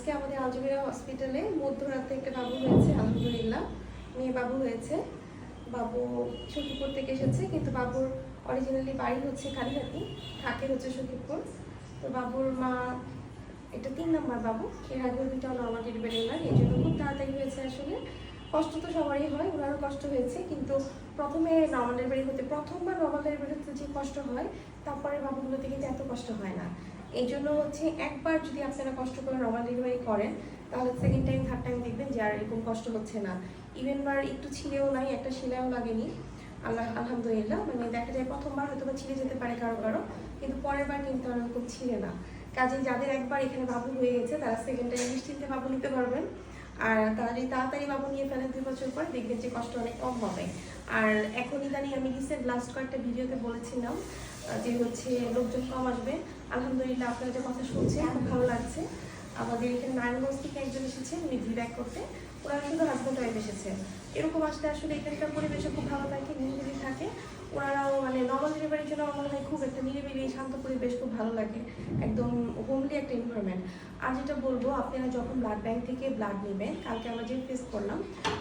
আজকে আমাদের আলজবেরা হসপিটালে মধ্যরাতে একটা বাবু হয়েছে, আলহামদুলিল্লাহ মেয়ে বাবু হয়েছে। বাবু সখীপুর থেকে এসেছে, কিন্তু বাবুর অরিজিনালি বাড়ি হচ্ছে কালীহাতি, থাকে হচ্ছে সখীপুর। তো বাবুর মা, এটা 3 নম্বর বাবু, এর আগেও 2টা নর্মাল ডেলিভারি ওনার, এই জন্য খুব তাড়াতাড়ি হয়েছে। আসলে কষ্ট তো সবারই হয়, ওনারও কষ্ট হয়েছে, কিন্তু প্রথমে নর্মাল ডেলিভারি হতে, প্রথমবার নর্মাল ডেলিভারি হতে যে কষ্ট হয়, তারপরে বাবুগুলোতে কিন্তু এত কষ্ট হয় না। এই জন্য হচ্ছে একবার যদি আপনারা কষ্ট করে নর্মাল ডেলিভারি করেন, তাহলে সেকেন্ড টাইম থার্ড টাইম দেখবেন যে আর এরকম কষ্ট হচ্ছে না। ইভেন বার একটু ছিঁড়েও নাই, একটা সেলাইও লাগেনি। আলহামদুলিল্লাহ, মানে দেখা যায় প্রথমবার হয়তো বা ছিঁড়ে যেতে পারে কারো কারো, কিন্তু পরের বার কিন্তু আর এরকম ছিঁড়ে না। কাজে যাদের একবার এখানে বাবু হয়ে গেছে, তারা সেকেন্ড টাইম নিশ্চিন্তে বাবু নিতে পারবেন। আর তারা যদি তাড়াতাড়ি বাবু নিয়ে ফেলেন 2 বছর পর, দেখবেন যে কষ্ট অনেক কম হবে। আর এখন ইদানিং আমি রিসেন্ট লাস্ট কয়েকটা ভিডিওতে বলেছিলাম যে হচ্ছে লোকজন কম আসবে। আলহামদুলিল্লাহ আপনারা যে কথা শুনছেন খুব ভালো লাগছে। আমাদের এখানে নারায়ণগঞ্জ থেকে একজন এসেছেন উনি ফিডব্যাক করতে, ওরা শুধু হাজব্যান্ড ওয়াইফ এসেছে। এরকম আসলে আসলে এখানকার পরিবেশও খুব ভালো থাকে, নিরিবিলি থাকে। ওনারাও মানে নর্মাল ডেলিভারির জন্য আমার মনে হয় খুব একটা নিরিবিলি শান্ত পরিবেশ, খুব ভালো লাগে, একদম হোমলি একটা এনভায়রনমেন্ট। আর যেটা বলবো, আপনারা যখন ব্লাড ব্যাংক থেকে ব্লাড নেবেন, কালকে আমরা যে টেস্ট করলাম,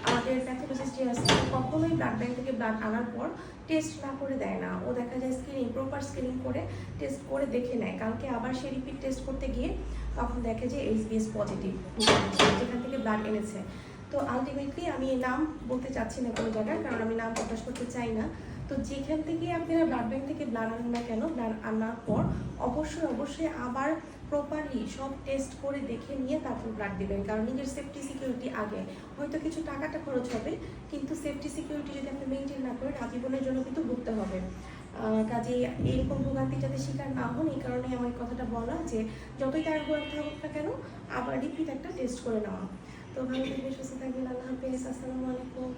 আমাদের প্যাথোলজিস্ট যে আছে কখনোই ব্লাড ব্যাংক থেকে ব্লাড আনার পর টেস্ট না করে দেয় না। ও দেখা যায় স্ক্রিনিং, প্রপার স্ক্রিনিং করে টেস্ট করে দেখে নেয়। কালকে আবার সে রিপিট টেস্ট করতে গিয়ে তখন দেখে যে এইচবিএস পজিটিভ, যেখান থেকে ব্লাড এনেছে। তো আলটিমেটলি আমি নাম বলতে চাচ্ছি না কোনো জায়গায়, কারণ আমি নাম প্রকাশ করতে চাই না। তো যেখান থেকে আপনারা ব্লাড ব্যাংক থেকে ব্লাড আনেন না কেন, ব্লাড আনার পর অবশ্যই আবার প্রপারলি সব টেস্ট করে দেখে নিয়ে তারপর ব্লাড দেবেন, কারণ নিজের সেফটি সিকিউরিটি আগে। হয়তো কিছু টাকাটা খরচ হবে, কিন্তু সেফটি সিকিউরিটি যদি আপনি মেনটেন না করেন, আজীবনের জন্য কিন্তু ভুগতে হবে। কাজে এরকম ভোগান্তি যাতে শিকার না হন, এই কারণে আমার এই কথাটা বলা যে যতই তাড়াহুড়ো হোক না কেন, আবার রিপিট একটা টেস্ট করে নেওয়া। তো ভালো থাকবেন, সুস্থ থাকবেন, আল্লাহ হাফেজ, আসসালামু আলাইকুম।